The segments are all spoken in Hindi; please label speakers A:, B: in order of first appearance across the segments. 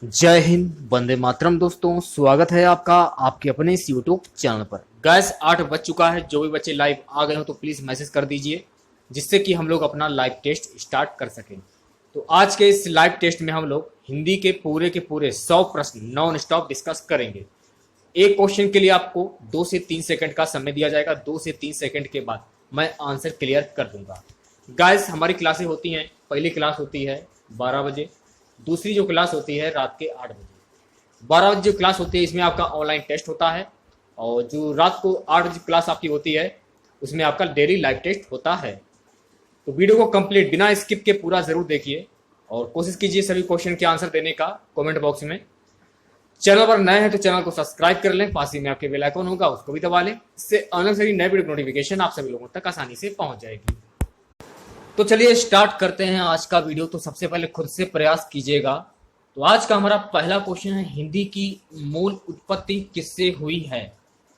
A: जय हिंद, वंदे मातरम। दोस्तों, स्वागत है आपका आपके अपने इस यूट्यूब चैनल पर। गैस 8 बज चुका है। जो भी बच्चे लाइव आ गए हो तो प्लीज़ मैसेज कर दीजिए, जिससे कि हम लोग अपना लाइव टेस्ट स्टार्ट कर सकें। तो आज के इस लाइव टेस्ट में हम लोग हिंदी के पूरे 100 प्रश्न नॉन स्टॉप डिस्कस करेंगे। एक क्वेश्चन के लिए आपको 2 से 3 सेकंड का समय दिया जाएगा। 2 से 3 सेकंड के बाद मैं आंसर क्लियर कर दूंगा। गाइस, हमारी क्लासें होती हैं। पहली क्लास होती है 12 बजे, दूसरी जो क्लास होती है रात के 8 बजे। 12 बजे जो क्लास होती है इसमें आपका ऑनलाइन टेस्ट होता है, और जो रात को 8 बजे क्लास आपकी होती है उसमें आपका डेली लाइव टेस्ट होता है। तो वीडियो को कंप्लीट बिना स्किप के पूरा जरूर देखिए और कोशिश कीजिए सभी क्वेश्चन के आंसर देने का कमेंट बॉक्स में। चैनल पर नए हैं तो चैनल को सब्सक्राइब कर लें, पास ही में आपके बेल आइकन होगा उसको भी दबा लें। इससे आने वाली नए वीडियो नोटिफिकेशन आप सभी लोगों तक आसानी से पहुंच जाएगी। तो चलिए स्टार्ट करते हैं आज का वीडियो। तो सबसे पहले खुद से प्रयास कीजिएगा। तो आज का हमारा पहला क्वेश्चन है, हिंदी की मूल उत्पत्ति किससे हुई है?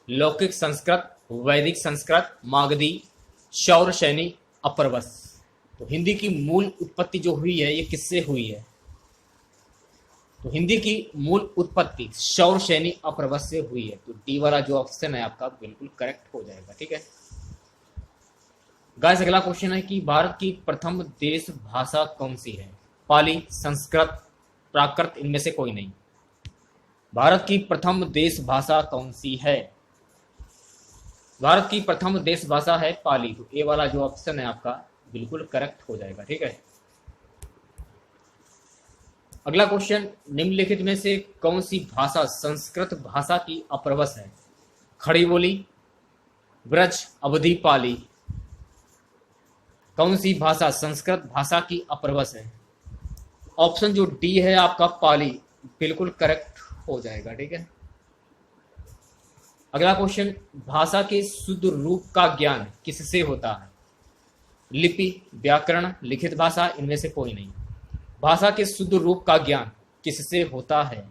A: लौकिक संस्कृत, वैदिक संस्कृत, मागधी, शौरसेनी, अपरवश। तो हिंदी की मूल उत्पत्ति जो हुई है ये किससे हुई है? तो हिंदी की मूल उत्पत्ति शौरसेनी अपरवश से हुई है। तो डी वाला जो ऑप्शन है आपका बिल्कुल करेक्ट हो जाएगा। ठीक है गाइस, अगला क्वेश्चन है कि भारत की प्रथम देश भाषा कौन सी है? पाली, संस्कृत, प्राकृत, इनमें से कोई नहीं। भारत की प्रथम देश भाषा कौन सी है? भारत की प्रथम देश भाषा है पाली। तो ए वाला जो ऑप्शन है आपका बिल्कुल करेक्ट हो जाएगा। ठीक है, अगला क्वेश्चन, निम्नलिखित में से कौन सी भाषा संस्कृत भाषा की अपरवश है? खड़ी बोली, ब्रज, अवधी, पाली। कौन सी भाषा संस्कृत भाषा की अपरवश है? ऑप्शन जो डी है आपका पाली बिल्कुल करेक्ट हो जाएगा। ठीक है, अगला क्वेश्चन, भाषा के शुद्ध रूप का ज्ञान किससे होता है? लिपि, व्याकरण, लिखित भाषा, इनमें से कोई नहीं। भाषा के शुद्ध रूप का ज्ञान किससे होता है?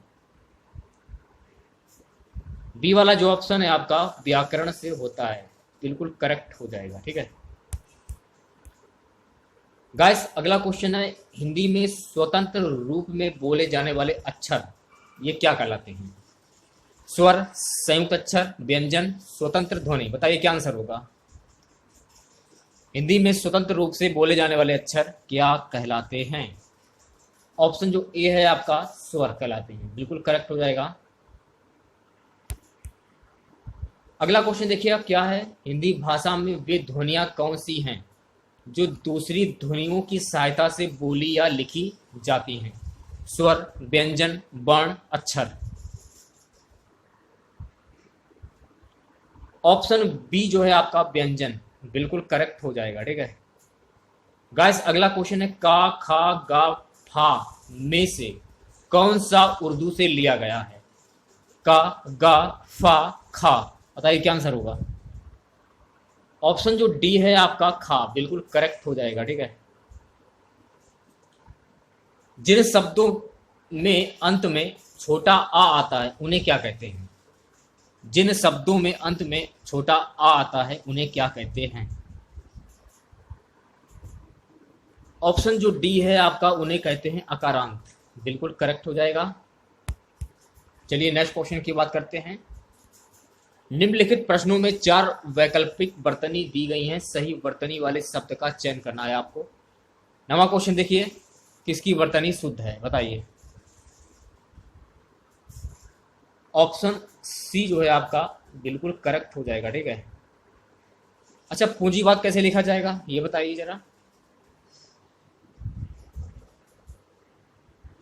A: बी वाला जो ऑप्शन है आपका व्याकरण से होता है, बिल्कुल करेक्ट हो जाएगा। ठीक है गाइस, अगला क्वेश्चन है, हिंदी में स्वतंत्र रूप में बोले जाने वाले अक्षर ये क्या कहलाते हैं? स्वर, संयुक्त अक्षर, व्यंजन, स्वतंत्र ध्वनि। बताइए क्या आंसर होगा? हिंदी में स्वतंत्र रूप से बोले जाने वाले अक्षर क्या कहलाते हैं? ऑप्शन जो ए है आपका स्वर कहलाते हैं, बिल्कुल करेक्ट हो जाएगा। अगला क्वेश्चन देखिएगा क्या है, हिंदी भाषा में वे ध्वनियां कौन सी हैं जो दूसरी ध्वनियों की सहायता से बोली या लिखी जाती हैं? स्वर, व्यंजन, वर्ण, अक्षर। ऑप्शन बी जो है आपका व्यंजन बिल्कुल करेक्ट हो जाएगा। ठीक है गाइस, अगला क्वेश्चन है, का, खा, गा, फा में से कौन सा उर्दू से लिया गया है? का, गा, फा, खा। बताइए क्या आंसर होगा? ऑप्शन जो डी है आपका खा बिल्कुल करेक्ट हो जाएगा। ठीक है, जिन शब्दों में अंत में छोटा आ आता है उन्हें क्या कहते हैं? जिन शब्दों में अंत में छोटा आ आता है उन्हें क्या कहते हैं? ऑप्शन जो डी है आपका उन्हें कहते हैं अकारांत, बिल्कुल करेक्ट हो जाएगा। चलिए नेक्स्ट क्वेश्चन की बात करते हैं। निम्नलिखित प्रश्नों में 4 वैकल्पिक वर्तनी दी गई हैं, सही वर्तनी वाले शब्द का चयन करना है आपको। नवा क्वेश्चन देखिए, किसकी वर्तनी शुद्ध है? बताइए। ऑप्शन सी जो है आपका बिल्कुल करेक्ट हो जाएगा। ठीक है, अच्छा पूंजीवाद कैसे लिखा जाएगा ये बताइए जरा।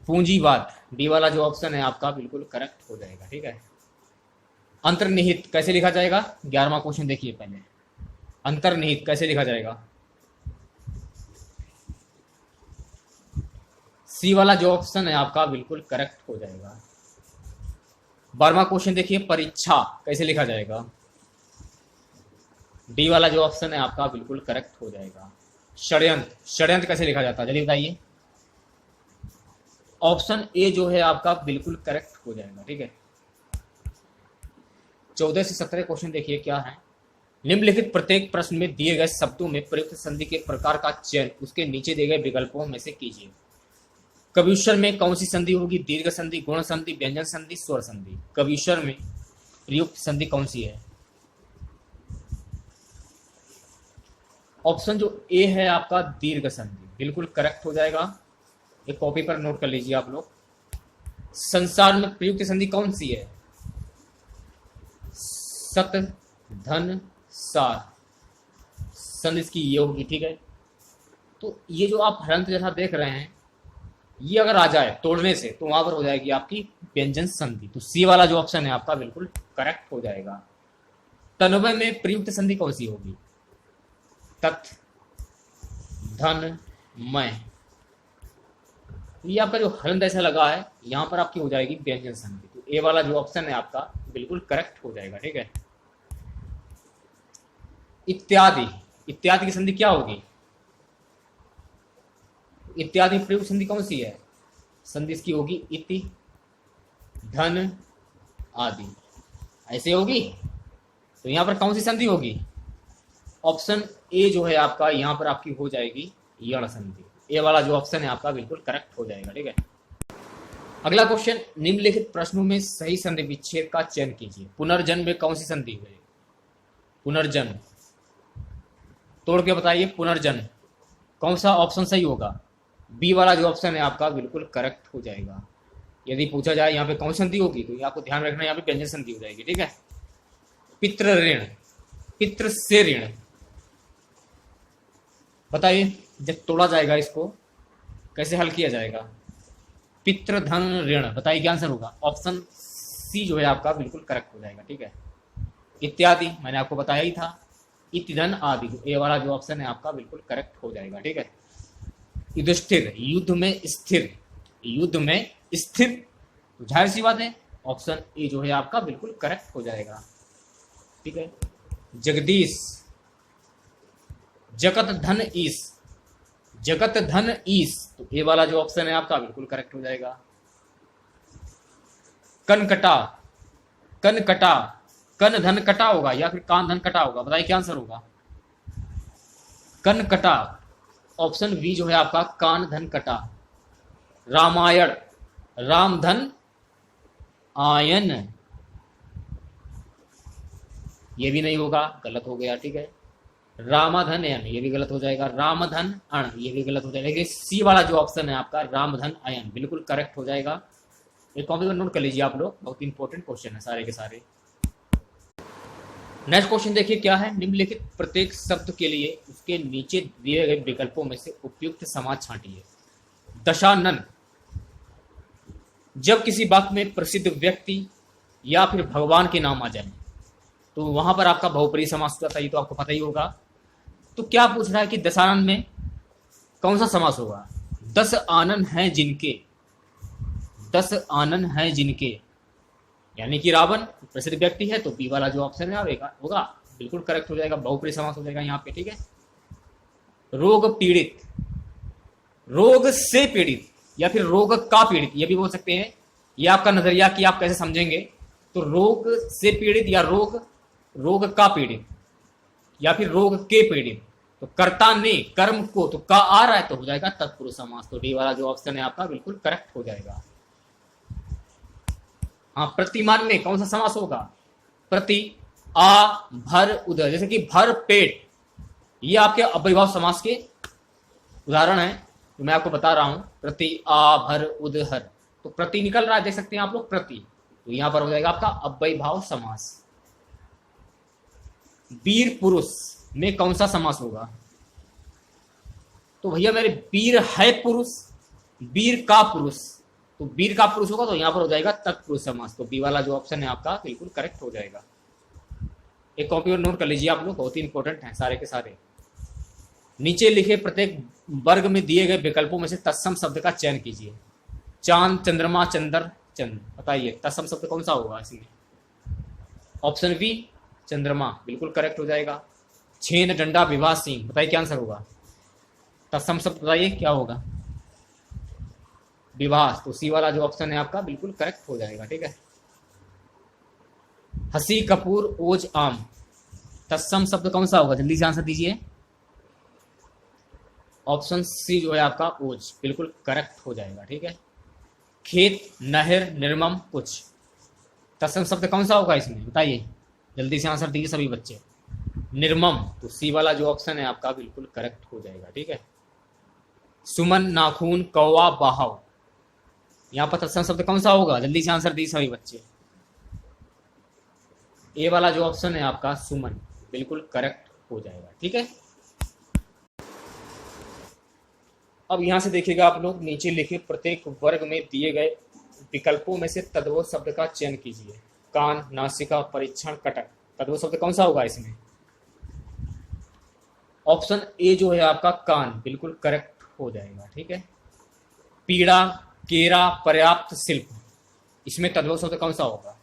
A: पूंजीवाद डी वाला जो ऑप्शन है आपका बिल्कुल करेक्ट हो जाएगा। ठीक है, अंतर्निहित कैसे लिखा जाएगा? 11वां क्वेश्चन देखिए पहले, अंतर्निहित कैसे लिखा जाएगा? सी वाला जो ऑप्शन है आपका बिल्कुल करेक्ट हो जाएगा। 12वां क्वेश्चन देखिए, परीक्षा कैसे लिखा जाएगा? डी वाला जो ऑप्शन है आपका बिल्कुल करेक्ट हो जाएगा। षड्यंत्र, षड्यंत्र कैसे लिखा जाता है जल्दी बताइए। ऑप्शन ए जो है आपका बिल्कुल करेक्ट हो जाएगा। ठीक है, 14 से 17 क्वेश्चन देखिए क्या है। निम्नलिखित प्रत्येक प्रश्न में दिए गए शब्दों में प्रयुक्त संधि के प्रकार का चयन उसके नीचे दिए गए विकल्पों में से कीजिए। कव्यूश्वर में कौन सी संधि होगी? दीर्घ संधि, गुण संधि, व्यंजन संधि, स्वर संधि। कव्यूश्वर में प्रयुक्त संधि कौन सी है? ऑप्शन जो ए है आपका दीर्घ संधि, बिल्कुल करेक्ट हो जाएगा। एक कॉपी पर नोट कर लीजिए आप लोग। संसार में प्रयुक्त संधि कौन सी है? सत धन सार संधि इसकी ये होगी, ठीक है। तो ये जो आप हरंत जैसा देख रहे हैं, ये अगर आ जाए तोड़ने से तो वहां पर हो जाएगी आपकी व्यंजन संधि। तो सी वाला जो ऑप्शन है आपका बिल्कुल करेक्ट हो जाएगा। तन्वय में प्रयुक्त संधि कौन सी होगी? तत् धन मय। ये आपका जो हरंत ऐसा लगा है यहां पर आपकी हो जाएगी व्यंजन संधि। तो ए वाला जो ऑप्शन है आपका बिल्कुल करेक्ट हो जाएगा, ठीक है। इत्यादि, इत्यादि की संधि क्या होगी? इत्यादि प्रयुक्त संधि कौन सी है? संधि इसकी होगी इति धन आदि, ऐसे होगी। तो यहां पर कौन सी संधि होगी? ऑप्शन ए जो है आपका यहां पर आपकी हो जाएगी यण संधि। ए वाला जो ऑप्शन है आपका बिल्कुल करेक्ट हो जाएगा, ठीक है। अगला क्वेश्चन, निम्नलिखित प्रश्नों में सही संधि विच्छेद का चयन कीजिए। पुनर्जन्म में कौन सी संधि है? पुनर्जन्म, तोड़ के बताइए। पुनर्जन्म कौन सा ऑप्शन सही होगा? बी वाला जो ऑप्शन है आपका बिल्कुल करेक्ट हो जाएगा। यदि पूछा जाए यहाँ पे कौन सी संधि होगी तो ये आपको ध्यान रखना, यहाँ पे व्यंजन संधि हो जाएगी, ठीक है। पितृ ऋण, पितृ से ऋण, बताइए जब तोड़ा जाएगा इसको कैसे हल किया जाएगा? पितृ धन ऋण, बताइए क्या आंसर होगा? ऑप्शन सी जो है आपका बिल्कुल करेक्ट हो जाएगा, ठीक है। इत्यादि मैंने आपको बताया ही था। इति धन आदि, ए वाला जो ऑप्शन है आपका बिल्कुल करेक्ट हो जाएगा, ठीक है। युधिष्ठिर, युद्ध में स्थिर, युद्ध में स्थिर, तो जाहिर सी बात है ऑप्शन ए जो है आपका बिल्कुल करेक्ट हो जाएगा, ठीक है। जगदीश, जगत धन ईश, जगत धन ईश, तो ए वाला जो ऑप्शन है आपका बिल्कुल करेक्ट हो जाएगा। कनकटा, कनकटा, कन धन कटा होगा या फिर कान धन कटा होगा? बताइए क्या आंसर होगा? कनकटा, ऑप्शन बी जो है आपका कान धन कटा। रामायण, राम धन आयन, ये भी नहीं होगा, गलत हो गया, ठीक है। रामधन अयन, ये भी गलत हो जाएगा। रामधन अण, ये भी गलत हो जाएगा। लेकिन सी वाला जो ऑप्शन है आपका रामधन अयन बिल्कुल करेक्ट हो जाएगा। एक कॉपी पर नोट कर लीजिए आप लोग, बहुत इंपॉर्टेंट क्वेश्चन है सारे के सारे। नेक्स्ट क्वेश्चन देखिए क्या है। निम्नलिखित प्रत्येक शब्द के लिए उसके नीचे दिए गए विकल्पों में से उपयुक्त समाज छांटिए। दशानन, जब किसी वाक्य में प्रसिद्ध व्यक्ति या फिर भगवान के नाम आ जाए तो वहां पर आपका बहुप्रिय समास हो जाता है, ये तो आपको पता ही होगा। तो क्या पूछ रहा है कि दशानन में कौन सा समास होगा? 10 आनन हैं जिनके, 10 आनन हैं जिनके, यानी कि रावण प्रसिद्ध व्यक्ति है, तो बी वाला जो ऑप्शन है होगा बिल्कुल करेक्ट हो जाएगा, बहुप्रिय समास हो जाएगा यहाँ पे, ठीक है। रोग पीड़ित, रोग से पीड़ित या फिर रोग का पीड़ित, ये भी बोल सकते हैं। ये आपका नजरिया कि आप कैसे समझेंगे। तो रोग से पीड़ित या रोग का पीड़ित या फिर रोग के पीड़ित, तो कर्ता ने कर्म को, तो का आ रहा है तो हो जाएगा तत्पुरुष समास। तो डी वाला जो ऑप्शन है आपका बिल्कुल करेक्ट हो जाएगा। हाँ, प्रतिमान में कौन सा समास होगा? प्रति, आ, भर, उधर, जैसे कि भर पेट, ये आपके अव्ययभाव समास के उदाहरण है, तो मैं आपको बता रहा हूं। प्रति, आ, भर, उधर, तो प्रति निकल रहा है, देख सकते हैं आप लोग प्रति, तो यहां पर हो जाएगा आपका अव्ययभाव समास। वीर पुरुष में कौन सा समास होगा? तो भैया मेरे वीर है पुरुष, वीर का पुरुष, तो वीर का पुरुष होगा तो यहां पर हो जाएगा तत्पुरुष समास। तो बी वाला जो ऑप्शन है आपका बिल्कुल करेक्ट हो जाएगा। एक कॉपी और नोट कर लीजिए आप लोग, बहुत ही इंपॉर्टेंट है सारे के सारे। नीचे लिखे प्रत्येक वर्ग में दिए गए विकल्पों में से तत्सम शब्द का चयन कीजिए। चांद, चंद्रमा, चंद्र, चंद्र, बताइए तत्सम शब्द कौन सा होगा इसमें? ऑप्शन बी चंद्रमा बिल्कुल करेक्ट हो जाएगा। छेद, डंडा, विवाह, सिंह, बताइए क्या आंसर होगा? तत्सम शब्द बताइए क्या होगा? विवाह, तो सी वाला जो ऑप्शन है आपका बिल्कुल करेक्ट हो जाएगा, ठीक है। हंसी, कपूर, ओज, आम, तत्सम शब्द कौन सा होगा? जल्दी से आंसर दीजिए। ऑप्शन सी जो है आपका ओज, बिल्कुल करेक्ट हो जाएगा। ठीक है। खेत, नहर, निर्मम, कुछ, तत्सम शब्द कौन सा होगा इसमें, बताइए, जल्दी से आंसर दीजिए सभी बच्चे। निर्मम, तो सी वाला जो ऑप्शन है आपका बिल्कुल करेक्ट हो जाएगा। ठीक है। सुमन, नाखून, कौवा, बहाव, यहाँ पर तत्सम शब्द कौन सा होगा, जल्दी से आंसर दीजिए सभी बच्चे। ए वाला जो ऑप्शन है आपका सुमन, बिल्कुल करेक्ट हो जाएगा। ठीक है। अब यहां से देखिएगा आप लोग, नीचे लिखे प्रत्येक वर्ग में दिए गए विकल्पों में से तद्भव शब्द का चयन कीजिए। कान, नासिका, परीक्षण, कटक, तद्भव शब्द कौन सा होगा इसमें। ऑप्शन ए जो है आपका कान, बिल्कुल करेक्ट हो जाएगा। ठीक है। पीड़ा, केरा, पर्याप्त, शिल्प, इसमें तद्भव शब्द कौन सा होगा।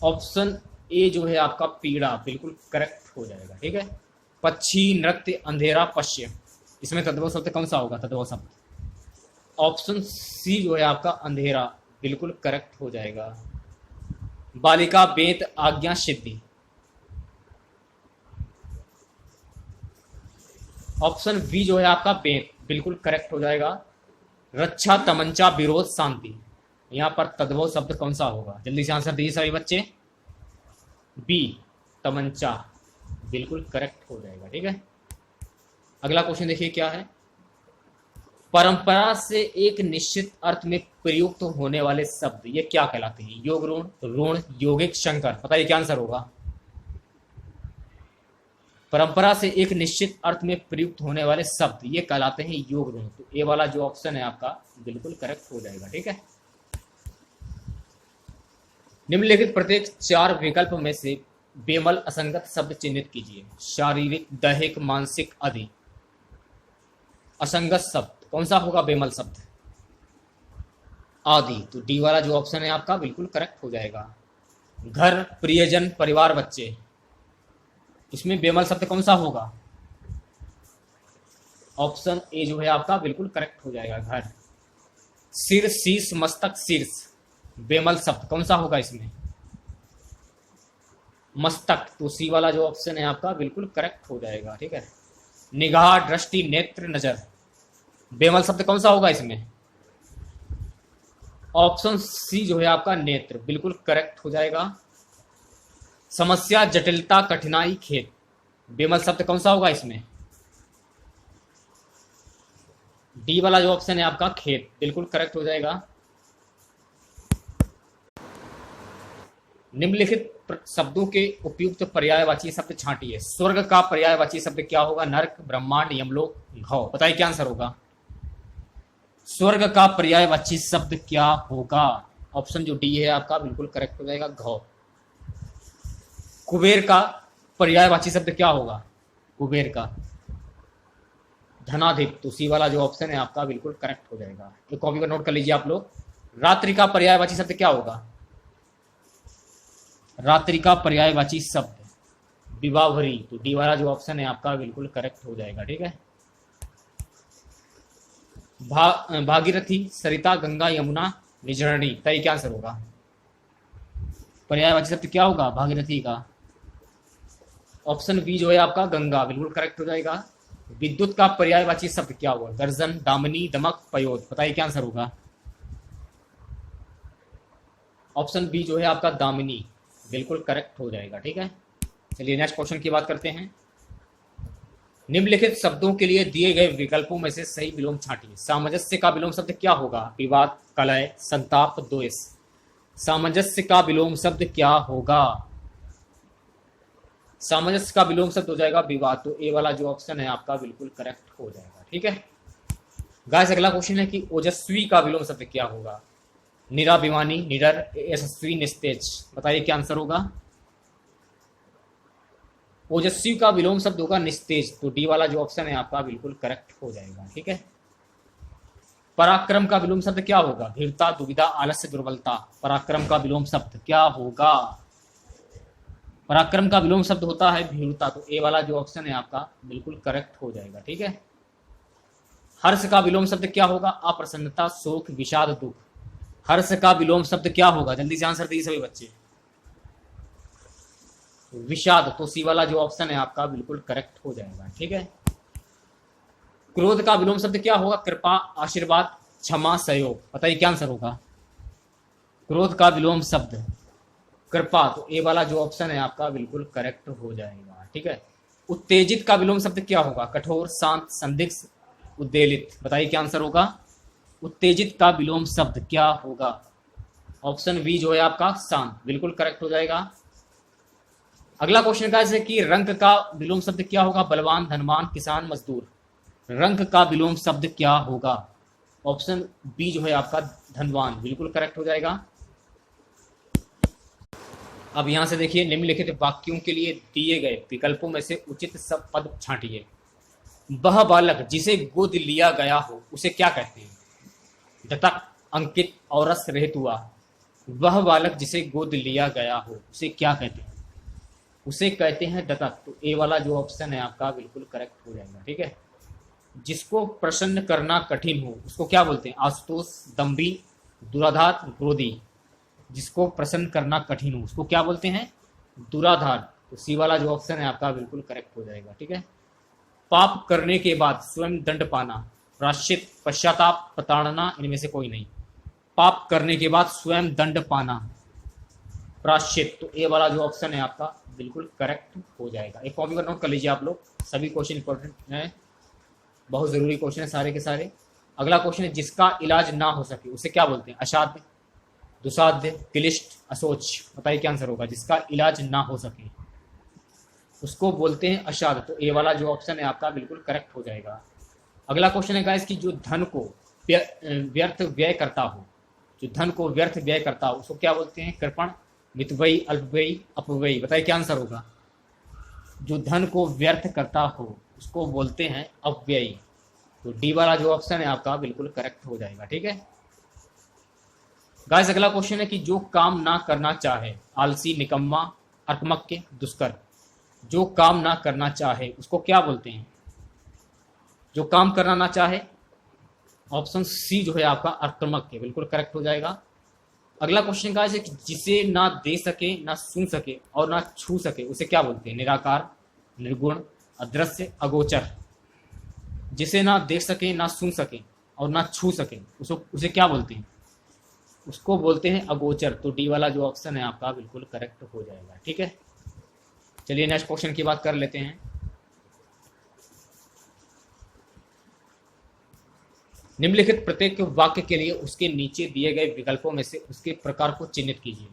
A: ऑप्शन ए जो है आपका पीड़ा, बिल्कुल करेक्ट हो जाएगा। ठीक है। पक्षी, नृत्य, अंधेरा, पश्चिम, इसमें तद्भव शब्द कौन सा होगा, तद्भव शब्द। ऑप्शन सी जो है आपका अंधेरा, बिल्कुल करेक्ट हो जाएगा। बालिका, बेत, आज्ञा, सिद्धि, ऑप्शन बी जो है आपका बेत, बिल्कुल करेक्ट हो जाएगा। रक्षा, तमंचा, विरोध, शांति, यहां पर तद्भव शब्द कौन सा होगा, जल्दी से आंसर दीजिए सभी बच्चे। बी, तमंचा, बिल्कुल करेक्ट हो जाएगा। ठीक है। अगला क्वेश्चन देखिए क्या है। परंपरा से एक निश्चित अर्थ में प्रयुक्त होने वाले शब्द ये क्या कहलाते हैं। योग ऋण, ऋण, यौगिक, संकर, बताइए क्या आंसर होगा। परंपरा से एक निश्चित अर्थ में प्रयुक्त होने वाले शब्द ये कहलाते हैं योग ऋण, तो ए वाला जो ऑप्शन है आपका बिल्कुल करेक्ट हो जाएगा। ठीक है। निम्नलिखित प्रत्येक 4 विकल्प में से बेमल असंगत शब्द चिन्हित कीजिए। शारीरिक, दैहिक, मानसिक, आदि, असंगत शब्द कौन सा होगा बेमल शब्द, आदि, तो डी वाला जो ऑप्शन है आपका बिल्कुल करेक्ट हो जाएगा। घर, प्रियजन, परिवार, बच्चे, इसमें बेमल शब्द कौन सा होगा। ऑप्शन ए जो है आपका बिल्कुल करेक्ट हो जाएगा, घर। सिर, शीश, मस्तक, शीर्ष, बेमल शब्द कौन सा होगा इसमें, मस्तक, तो सी वाला जो ऑप्शन है आपका बिल्कुल करेक्ट हो जाएगा। ठीक है। निगाह, दृष्टि, नेत्र, नजर, बेमल शब्द कौन सा होगा इसमें। ऑप्शन सी जो है आपका नेत्र, बिल्कुल करेक्ट हो जाएगा। समस्या, जटिलता, कठिनाई, खेत, बेमल शब्द कौन सा होगा इसमें। डी वाला जो ऑप्शन है आपका खेत, बिल्कुल करेक्ट हो जाएगा। निम्नलिखित शब्दों के उपयुक्त पर्यायवाची शब्द छांटिए। स्वर्ग का पर्यायवाची शब्द क्या होगा, नरक, ब्रह्मांड, यमलोक, घौ, बताइए क्या आंसर होगा। स्वर्ग का पर्यायवाची शब्द क्या होगा, ऑप्शन जो डी है आपका बिल्कुल करेक्ट हो जाएगा, घौ। कुबेर का पर्यायवाची शब्द क्या होगा, कुबेर का, धनाधिप, तो सी वाला जो ऑप्शन है आपका बिल्कुल करेक्ट हो जाएगा। एक कॉपी पर नोट कर लीजिए आप लोग। रात्रि का पर्यायवाची शब्द क्या होगा, रात्रि का पर्यायवाची शब्द विवाहरी, तो डी वाला जो ऑप्शन है आपका बिल्कुल करेक्ट हो जाएगा। ठीक है। भागीरथी, सरिता, गंगा, यमुना, निझरणी, बताइए क्या आंसर होगा। पर्यायवाची शब्द क्या होगा भागीरथी का, ऑप्शन बी जो है आपका गंगा, बिल्कुल करेक्ट हो जाएगा। विद्युत का पर्यायवाची शब्द क्या होगा, गर्जन, दामिनी, दमक, पयोद, बताइए क्या आंसर होगा। ऑप्शन बी जो है आपका दामिनी, बिल्कुल करेक्ट हो जाएगा। ठीक है। चलिए नेक्स्ट क्वेश्चन की बात करते हैं। निम्नलिखित शब्दों के लिए दिए गए विकल्पों में से सही विलोम छांटिए। सामंजस्य का विलोम शब्द क्या होगा, विवाद, कलह, संताप, द्वेष, सामंजस्य का विलोम शब्द क्या होगा। सामंजस्य का विलोम शब्द हो जाएगा विवाद, तो ए वाला जो ऑप्शन है आपका बिल्कुल करेक्ट हो जाएगा। ठीक है। गाइस अगला क्वेश्चन है कि ओजस्वी का विलोम शब्द क्या होगा, निराभिमानी, निडर, यशस्वी, निस्तेज, बताइए क्या आंसर होगा। ओजस्वी का विलोम शब्द होगा निस्तेज, तो डी वाला जो ऑप्शन है आपका बिल्कुल करेक्ट हो जाएगा। ठीक है। पराक्रम का विलोम शब्द क्या होगा, धीरता, दुविधा, आलस्य, दुर्बलता, पराक्रम का विलोम शब्द क्या होगा। पराक्रम का विलोम शब्द होता है भीरुता, तो ए वाला जो ऑप्शन है आपका बिल्कुल करेक्ट हो जाएगा। ठीक है। हर्ष का विलोम शब्द क्या होगा, अप्रसन्नता, शोक, विषाद, दुख, हर्ष का विलोम शब्द क्या होगा, जल्दी से आंसर दीजिए सभी बच्चे। विषाद, तो सी वाला जो ऑप्शन है आपका बिल्कुल करेक्ट हो जाएगा। ठीक है। क्रोध का विलोम शब्द क्या होगा? कृपा, आशीर्वाद, क्षमा, सहयोग। बताइए क्या आंसर होगा? क्रोध का विलोम शब्द कृपा, तो ए वाला जो ऑप्शन है आपका बिल्कुल करेक्ट हो जाएगा। ठीक है। उत्तेजित का विलोम शब्द क्या होगा? कठोर, शांत, संदिग्ध, उद्वेलित। बताइए क्या आंसर होगा? उत्तेजित का विलोम शब्द क्या होगा? ऑप्शन बी जो है आपका शांत, बिल्कुल करेक्ट हो जाएगा। अगला क्वेश्चन का है कि रंक का विलोम शब्द क्या होगा? बलवान, धनवान, किसान, मजदूर। रंक का विलोम शब्द क्या होगा? ऑप्शन बी जो है आपका धनवान, बिल्कुल करेक्ट हो जाएगा। अब यहां से देखिए, निम्नलिखित वाक्यों के लिए दिए गए विकल्पों में से उचित सब पद छांटिए। वह बालक जिसे गोद लिया गया हो उसे क्या कहते हैं? दत्तक, अंकित, औरस, रेतुआ। वह बालक जिसे गोद लिया गया हो उसे क्या कहते हैं? उसे कहते हैं दत्तक, तो ए वाला जो ऑप्शन है आपका बिल्कुल करेक्ट हो जाएगा। ठीक है। जिसको प्रसन्न करना कठिन हो उसको क्या बोलते हैं? आशुतोष, दम्भी, दुराधार, क्रोधी। जिसको प्रसन्न करना कठिन हो उसको क्या बोलते हैं? दुराधार, तो सी वाला जो ऑप्शन है आपका बिल्कुल करेक्ट हो जाएगा। ठीक है। पाप करने के बाद स्वयं दंड पाना, प्रायश्चित, पश्चाताप, प्रताड़ना, इनमें से कोई नहीं। पाप करने के बाद स्वयं दंड पाना, प्रायश्चित, तो ए वाला जो ऑप्शन है आपका बिल्कुल करेक्ट हो जाएगा। एक कॉपी पर नोट कर लीजिए आप लोग, सभी क्वेश्चन इंपॉर्टेंट हैं, बहुत जरूरी क्वेश्चन है सारे के सारे। अगला क्वेश्चन है जिसका इलाज ना हो सके उसे क्या बोलते हैं? असाध्य, दुसाध्य, क्लिष्ट, असोच। बताइए क्या आंसर होगा? जिसका इलाज ना हो सके उसको बोलते हैं असाध्य, तो ए वाला जो ऑप्शन है आपका बिल्कुल करेक्ट हो जाएगा। अगला क्वेश्चन है गाइस कि जो धन को व्यर्थ व्यय करता हो, जो धन को व्यर्थ व्यय करता हो उसको क्या बोलते हैं? कृपण, मितव्ययी, अल्पव्ययी, अपव्ययी। बताइए क्या आंसर होगा? जो धन को व्यर्थ करता हो उसको बोलते हैं अपव्ययी, तो डी वाला जो ऑप्शन है आपका बिल्कुल करेक्ट हो जाएगा। ठीक है गाइस। अगला क्वेश्चन है कि जो काम ना करना चाहे, आलसी, निकम्मा, अर्कमक्य, दुष्कर। जो काम ना करना चाहे उसको क्या बोलते हैं? जो काम करना ना चाहे, ऑप्शन सी जो है आपका अर्कमक्य, बिल्कुल करेक्ट हो जाएगा। अगला क्वेश्चन का है कि जिसे ना दे सके, ना सुन सके और ना छू सके उसे क्या बोलते हैं? निराकार, निर्गुण, अदृश्य, अगोचर। जिसे ना देख सके, ना सुन सके और ना छू सके उसे क्या बोलते हैं? उसको बोलते हैं अगोचर, तो डी वाला जो ऑप्शन है आपका बिल्कुल करेक्ट हो जाएगा। ठीक है। चलिए नेक्स्ट क्वेश्चन की बात कर लेते हैं। निम्नलिखित प्रत्येक वाक्य के लिए उसके नीचे दिए गए विकल्पों में से उसके प्रकार को चिन्हित कीजिए।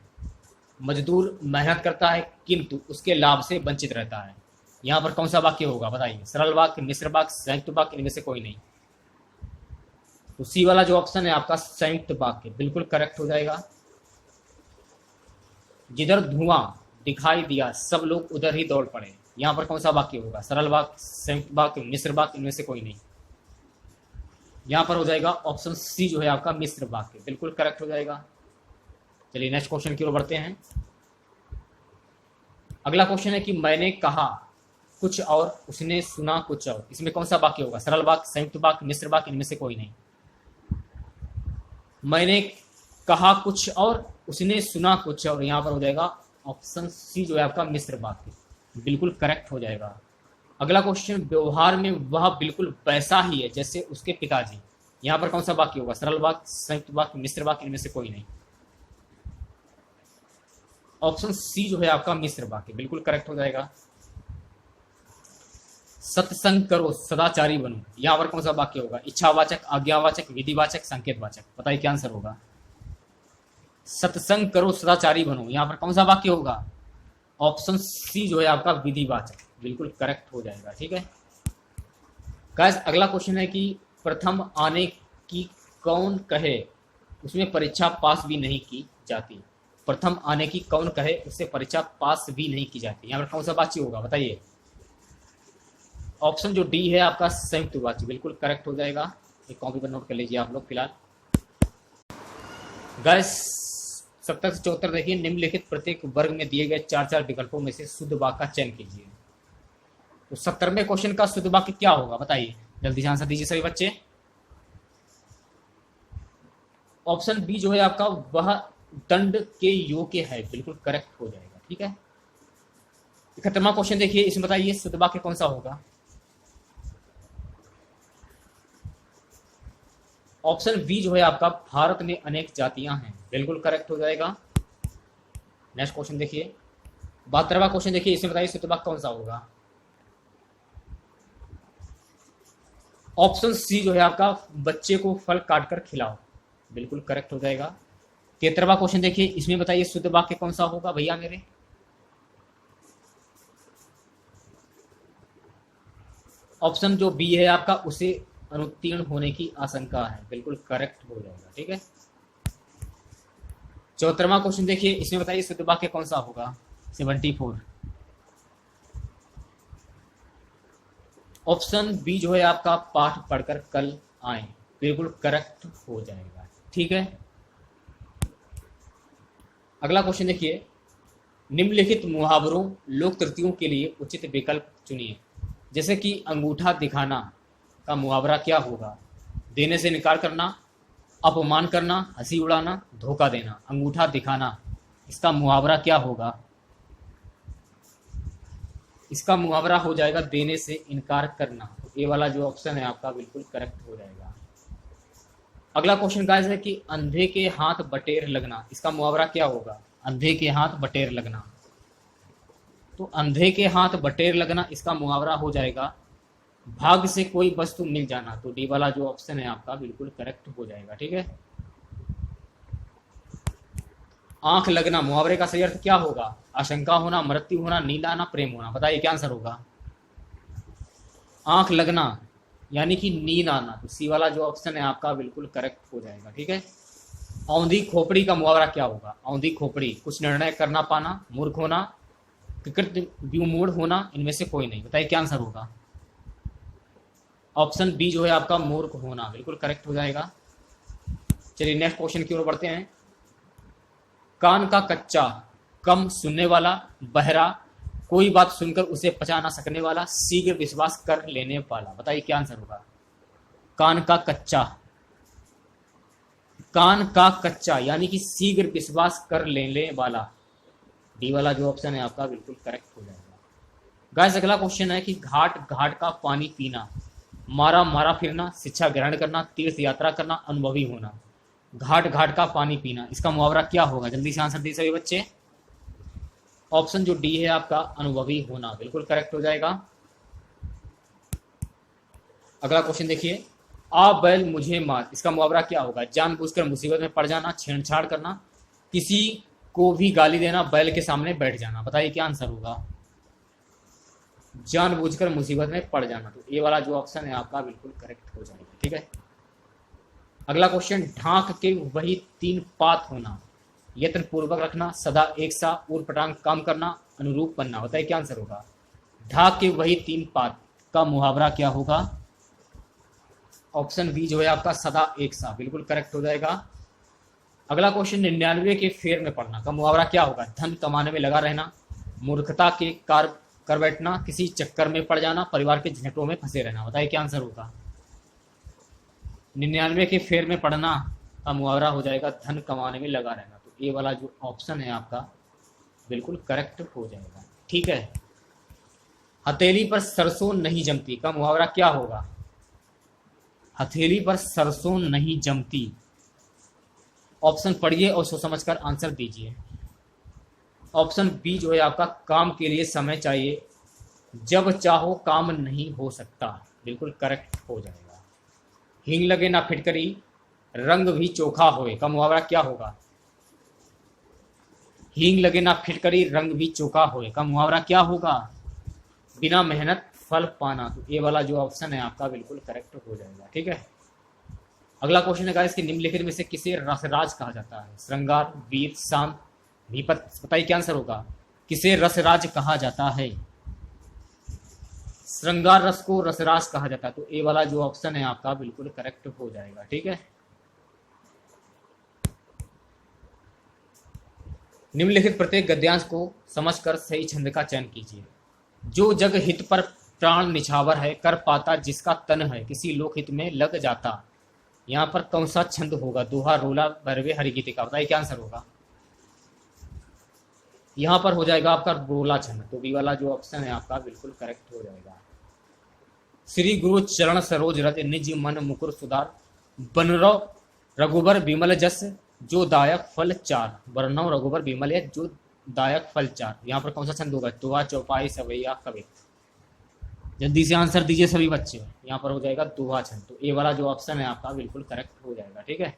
A: मजदूर मेहनत करता है किंतु उसके लाभ से वंचित रहता है। यहां पर कौन सा वाक्य होगा? बताइए। सरल वाक्य, मिश्र वाक्य, संयुक्त वाक्य, इनमें से कोई नहीं। तो सी वाला जो ऑप्शन है आपका संयुक्त वाक्य, बिल्कुल करेक्ट हो जाएगा। जिधर धुआं दिखाई दिया सब लोग उधर ही दौड़ पड़े। यहां पर कौन सा वाक्य होगा? सरल वाक्य, संयुक्त वाक्य, मिश्र वाक्य, इनमें से कोई नहीं। यहां पर हो जाएगा ऑप्शन सी जो है आपका मिश्र वाक्य, बिल्कुल करेक्ट हो जाएगा। चलिए नेक्स्ट क्वेश्चन की ओर बढ़ते हैं। अगला क्वेश्चन है कि मैंने कहा कुछ और उसने सुना कुछ और। इसमें कौन सा वाक्य होगा? सरल वाक्य, संयुक्त वाक्य, मिश्र वाक्य, इनमें से कोई नहीं। मैंने कहा कुछ और उसने सुना कुछ और, यहां पर हो जाएगा ऑप्शन सी जो है आपका मिश्र वाक्य, बिल्कुल करेक्ट हो जाएगा। अगला क्वेश्चन, व्यवहार में वह बिल्कुल वैसा ही है जैसे उसके पिताजी। यहां पर कौन सा वाक्य होगा? सरल वाक्य, संयुक्त वाक्य, मिश्र वाक्य, इनमें से कोई नहीं। ऑप्शन सी जो है आपका मिश्र वाक्य, बिल्कुल करेक्ट हो जाएगा। सत्संग करो, सदाचारी बनो। यहां पर कौन सा वाक्य होगा? इच्छावाचक, आज्ञावाचक, विधिवाचक, संकेतवाचक। बताइए क्या आंसर होगा? सत्संग करो, सदाचारी बनो, यहां पर कौन सा वाक्य होगा? ऑप्शन सी जो है आपका विधिवाचक, बिल्कुल करेक्ट हो जाएगा। ठीक है गाइस। अगला क्वेश्चन है कि प्रथम आने की कौन कहे उसमें परीक्षा पास भी नहीं की जाती। प्रथम आने की कौन कहे उससे परीक्षा पास भी नहीं की जाती। यहां पर कौन सा वाक्य होगा? बताइए। ऑप्शन जो डी है आपका संयुक्त वाक्य, बिल्कुल करेक्ट हो जाएगा। एक कॉपी पर नोट कर लीजिए आप लोग फिलहाल। गाइस 70 से 74 देखिए, निम्नलिखित प्रत्येक वर्ग में दिए गए 4 विकल्पों में से शुद्ध वाक्य का चयन कीजिए। तो 70वें क्वेश्चन का शुद्ध वाक्य क्या होगा? बताइए, जल्दी से आंसर दीजिए सभी बच्चे। ऑप्शन बी जो है आपका वह दंड के योग्य है, बिल्कुल करेक्ट हो जाएगा। ठीक है। 71वां क्वेश्चन देखिए, इसमें बताइए शुद्ध वाक्य कौन सा होगा? ऑप्शन बी जो है आपका भारत में अनेक जातियां हैं, बिल्कुल करेक्ट हो जाएगा। नेक्स्ट क्वेश्चन देखिए, 72वां क्वेश्चन देखिए, इसमें बताइए शुद्ध वाक्य कौन सा होगा। ऑप्शन सी जो है आपका बच्चे को फल काट कर खिलाओ, बिल्कुल करेक्ट हो जाएगा। 73वां क्वेश्चन देखिए, इसमें बताइए शुद्ध वाक्य कौन सा होगा भैया मेरे। ऑप्शन जो बी है आपका, उसे अनुत्तीर्ण होने की आशंका है, बिल्कुल करेक्ट हो जाएगा। ठीक है, 74वां क्वेश्चन देखिए, इसमें बताइए शुद्ध वाक्य कौन सा होगा। 74, ऑप्शन बी जो है आपका पाठ पढ़कर कल आए, बिल्कुल करेक्ट हो जाएगा। ठीक है, अगला क्वेश्चन देखिए, निम्नलिखित मुहावरों लोक कृतियों के लिए उचित विकल्प चुनिए। जैसे कि अंगूठा दिखाना का मुहावरा क्या होगा। देने से इनकार करना, अपमान करना, हंसी उड़ाना, धोखा देना। अंगूठा दिखाना, इसका मुहावरा क्या होगा। इसका मुहावरा हो जाएगा देने से इनकार करना। ये वाला जो ऑप्शन है आपका बिल्कुल करेक्ट हो जाएगा। अगला क्वेश्चन गाइस है कि अंधे के हाथ बटेर लगना, इसका मुहावरा क्या होगा। अंधे के हाथ बटेर लगना, तो अंधे के हाथ बटेर लगना, इसका मुहावरा हो जाएगा भाग्य से कोई वस्तु मिल जाना। तो डी वाला जो ऑप्शन है आपका बिल्कुल करेक्ट हो जाएगा। ठीक है, आंख लगना, मुहावरे का सही अर्थ क्या होगा। आशंका होना, मृत्यु होना, नींद आना, प्रेम होना। बताइए क्या आंसर होगा। आंख लगना यानी कि नींद आना, तो सी वाला जो ऑप्शन है आपका बिल्कुल करेक्ट हो जाएगा। ठीक है, औंधी खोपड़ी का मुहावरा क्या होगा। औंधी खोपड़ी, कुछ निर्णय करना पाना, मूर्ख होना, विकृत विमूढ़ होना, इनमें से कोई नहीं। बताइए क्या आंसर होगा। ऑप्शन बी जो है आपका मूर्ख होना, बिल्कुल करेक्ट हो जाएगा। चलिए नेक्स्ट क्वेश्चन की ओर बढ़ते हैं। कान का कच्चा, कम सुनने वाला, बहरा, कोई बात सुनकर उसे पचा ना सकने वाला, शीघ्र विश्वास कर लेने वाला। बताइए क्या आंसर होगा। कान का कच्चा, कान का कच्चा यानी कि शीघ्र विश्वास कर लेने वाला। डी वाला जो ऑप्शन है आपका बिल्कुल करेक्ट हो जाएगा। गाइस अगला क्वेश्चन है कि घाट घाट का पानी पीना, मारा मारा फिरना, शिक्षा ग्रहण करना, तीर्थ यात्रा करना, अनुभवी होना। घाट घाट का पानी पीना, इसका मुहावरा क्या होगा। जल्दी से आंसर दी सभी बच्चे। ऑप्शन जो डी है आपका अनुभवी होना, बिल्कुल करेक्ट हो जाएगा। अगला क्वेश्चन देखिए, आ बैल मुझे मार, इसका मुहावरा क्या होगा। जानबूझकर मुसीबत में पड़ जाना, छेड़छाड़ करना, किसी को भी गाली देना, बैल के सामने बैठ जाना। बताइए क्या आंसर होगा। जानबूझकर मुसीबत में पड़ जाना, तो ये वाला जो ऑप्शन है आपका बिल्कुल करेक्ट हो जाएगा। ठीक है, अगला क्वेश्चन, ढांक के वही 3 पात होना, यत्न पूर्वक रखना, सदा एक सा, ऊर पटांग काम करना, अनुरूप बनना। बताइए क्या आंसर होगा। ढाक के वही 3 पात का मुहावरा क्या होगा। ऑप्शन बी जो है आपका सदा एक सा, बिल्कुल करेक्ट हो जाएगा। अगला क्वेश्चन, 99 के फेर में पड़ना का मुहावरा क्या होगा। धन कमाने में लगा रहना, मूर्खता के कार कर बैठना, किसी चक्कर में पड़ जाना, परिवार के झंझटों में फंसे रहना। बताइए क्या आंसर होगा। 99 के फेर में पड़ना का मुहावरा हो जाएगा धन कमाने में लगा रहना। तो ये वाला जो ऑप्शन है आपका बिल्कुल करेक्ट हो जाएगा। ठीक है, हथेली पर सरसों नहीं जमती का मुहावरा क्या होगा। हथेली पर सरसों नहीं जमती, ऑप्शन पढ़िए और सोच समझकर आंसर दीजिए। ऑप्शन बी जो है आपका काम के लिए समय चाहिए, जब चाहो काम नहीं हो सकता, बिल्कुल करेक्ट हो जाएगा। हींग लगे ना फिटकरी, रंग भी चोखा होए का मुहावरा क्या होगा। हींग लगे ना फिटकरी, रंग भी चोखा होए का मुहावरा क्या होगा। बिना मेहनत फल पाना, तो ये वाला जो ऑप्शन है आपका बिल्कुल करेक्ट हो जाएगा। ठीक है, अगला क्वेश्चन है इसके निम्नलिखित में से किसे रसराज कहा जाता है। श्रृंगार, वीर, शांत, भीपत। बताइए क्या आंसर होगा। किसे रसराज कहा जाता है। श्रृंगार रस को रसराज कहा जाता है, तो ए वाला जो ऑप्शन है आपका बिल्कुल करेक्ट हो जाएगा। ठीक है, निम्नलिखित प्रत्येक गद्यांश को समझकर सही छंद का चयन कीजिए। जो जग हित पर प्राण निछावर है, कर पाता जिसका तन है, किसी लोक हित में लग जाता। यहाँ पर कौन सा छंद होगा। दोहा, रोला, भैरवे, हरिगीति का। बताइए क्या आंसर होगा। यहाँ पर हो जाएगा आपका रोला छंद, तो बी वाला जो ऑप्शन है आपका बिल्कुल करेक्ट हो जाएगा। श्री गुरु चरण सरोज रज, निज मन मुकुर सुधार, बनरव रघुबर विमल जस जो दायक फल चार, वर्णव रघुबर विमल यश जो दायक फल चार। यहाँ पर कौन सा छंद होगा? दोहा, चौपाई, सवैया, कवि। जल्दी से आंसर दीजिए सभी बच्चे। यहाँ पर हो जाएगा दोहा छंद। तो ए वाला जो ऑप्शन है आपका बिल्कुल करेक्ट हो जाएगा। ठीक है,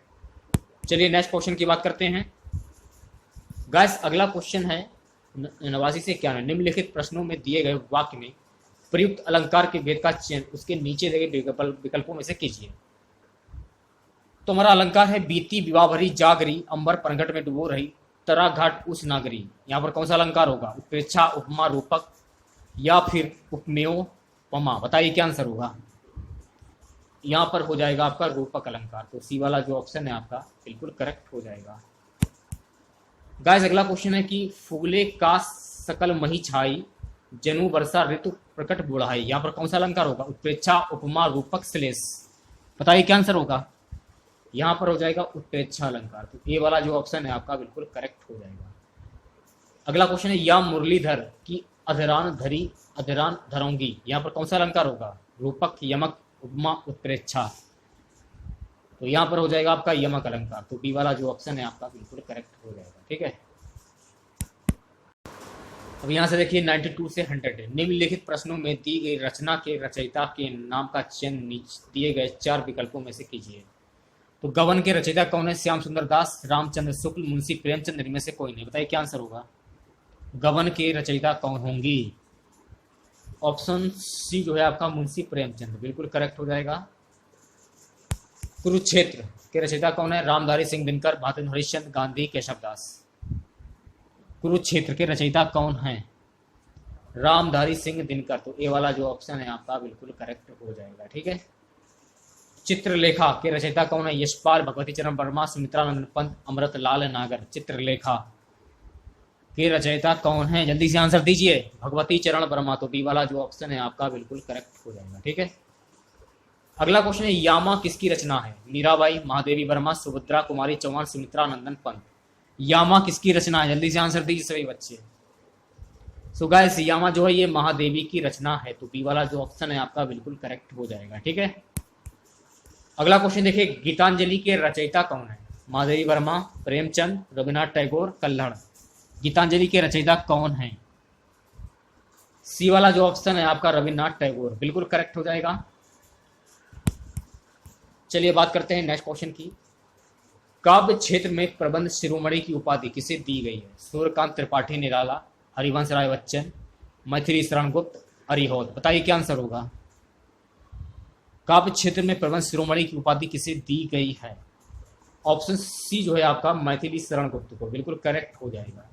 A: चलिए नेक्स्ट क्वेश्चन की बात करते हैं। गाइस अगला क्वेश्चन है 89 से 91। निम्नलिखित प्रश्नों में दिए गए वाक्य में प्रयुक्त अलंकार के भेद का चयन उसके नीचे दिए गए विकल्पों में से कीजिए। तो हमारा अलंकार है बीती विवाह भरी जागरी, अंबर पनघट में डुबो रही, तरा घाट उस नागरी। यहाँ पर कौन सा अलंकार होगा? उत्प्रेक्षा, उपमा, रूपक या फिर उपमेयो पमा। बताइए क्या आंसर होगा? यहाँ पर हो जाएगा आपका रूपक अलंकार। तो सी वाला जो ऑप्शन है आपका बिल्कुल करेक्ट हो जाएगा। गाइस अगला क्वेश्चन है कि फूले का सकल मही छाई, जनु वर्षा ऋतु प्रकट बुढ़ाई। यहाँ पर कौन सा अलंकार होगा? उत्प्रेक्षा, उपमा, रूपक, श्लेष। बताइए क्या आंसर होगा? यहाँ पर हो जाएगा उत्प्रेक्षा अलंकार। तो ये वाला जो ऑप्शन है आपका बिल्कुल करेक्ट हो जाएगा। अगला क्वेश्चन है या मुरलीधर की अधरान धरी अधरान धरोंगी। यहाँ पर कौन सा अलंकार होगा? रूपक, यमक, उपमा, उत्प्रेक्षा। तो यहाँ पर हो जाएगा आपका यमक अलंकार। तो बी वाला जो ऑप्शन है आपका बिल्कुल करेक्ट हो जाएगा। ठीक है, अब यहाँ से देखिए 92 से 100 है। निम्नलिखित प्रश्नों में दी गई रचना के रचयिता के नाम का चयन नीचे दिए गए 4 विकल्पों में से कीजिए। तो गबन के रचयिता कौन है? श्याम सुंदर दास, रामचंद्र शुक्ल, मुंशी प्रेमचंद। इनमें से कोई नहीं। बताइए क्या आंसर होगा? गबन के रचयिता कौन होंगी? ऑप्शन सी जो है आपका मुंशी प्रेमचंद बिल्कुल करेक्ट हो जाएगा। कुरुक्षेत्र के रचयिता कौन है? रामधारी सिंह दिनकर, भारतेंद्र हरिश्चंद्र, गांधी, केशव दास। कुरुक्षेत्र के रचयिता कौन हैं? रामधारी सिंह दिनकर। तो ए वाला जो ऑप्शन है आपका बिल्कुल करेक्ट हो जाएगा। ठीक है, चित्रलेखा के रचयिता कौन है? यशपाल, भगवती चरण वर्मा, सुमित्रानंद पंत, अमृतलाल नागर। चित्रलेखा के रचयिता कौन है? जल्दी से आंसर दीजिए। भगवती चरण वर्मा। तो बी वाला जो ऑप्शन है आपका बिल्कुल करेक्ट हो जाएगा। ठीक है, अगला क्वेश्चन है यामा किसकी रचना है? मीराबाई, महादेवी वर्मा, सुभद्रा कुमारी चौहान, सुमित्रानंदन पंत। यामा किसकी रचना है? जल्दी से आंसर दीजिए सभी बच्चे। सो गाइस यामा जो है ये महादेवी की रचना है। तो बी वाला जो ऑप्शन है आपका बिल्कुल करेक्ट हो जाएगा। ठीक है, अगला क्वेश्चन देखिए गीतांजलि के रचयिता कौन है? महादेवी वर्मा, प्रेमचंद, रविन्द्रनाथ टैगोर, कल्हड़। गीतांजलि के रचयिता कौन है? सी वाला जो ऑप्शन है आपका रविन्द्रनाथ टैगोर बिल्कुल करेक्ट हो जाएगा। चलिए बात करते हैं नेक्स्ट क्वेश्चन की। काव्य क्षेत्र में प्रबंध शिरोमणि की उपाधि किसे दी गई है? सूर्यकांत त्रिपाठी निराला, हरिवंश राय बच्चन, मैथिली शरण गुप्त, अरिहोत। बताइए क्या आंसर होगा? काव्य क्षेत्र में प्रबंध शिरोमणि की उपाधि किसे दी गई है? ऑप्शन सी जो है आपका मैथिली शरण गुप्त को बिल्कुल करेक्ट हो जाएगा।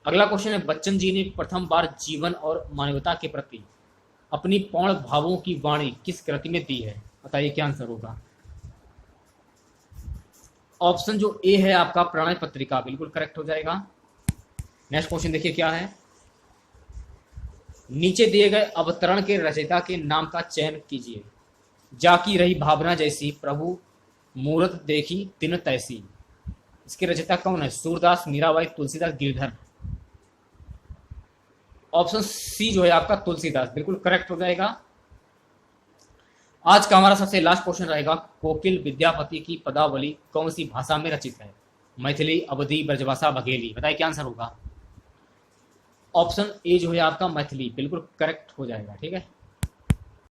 A: अगला क्वेश्चन है बच्चन जी ने प्रथम बार जीवन और मानवता के प्रति अपनी पूर्ण भावों की वाणी किस कृति में दी है? बताइए क्या आंसर होगा? ऑप्शन जो ए है आपका प्रणय पत्रिका बिल्कुल करेक्ट हो जाएगा। नेक्स्ट क्वेश्चन देखिए क्या है। नीचे दिए गए अवतरण के रचयिता के नाम का चयन कीजिए। जाकी रही भावना जैसी, प्रभु मूरत देखी तिन तैसी। इसके रचयिता कौन है? सूरदास, मीराबाई, तुलसीदास, गिरधर। ऑप्शन सी जो है आपका तुलसीदास बिल्कुल करेक्ट हो जाएगा। आज का हमारा सबसे लास्ट क्वेश्चन रहेगा कोकिल विद्यापति की पदावली कौन सी भाषा में रचित है? मैथिली, अवधी, ब्रजभाषा, बघेली। बताइए क्या आंसर होगा? ऑप्शन ए जो है आपका मैथिली बिल्कुल करेक्ट हो जाएगा। ठीक है,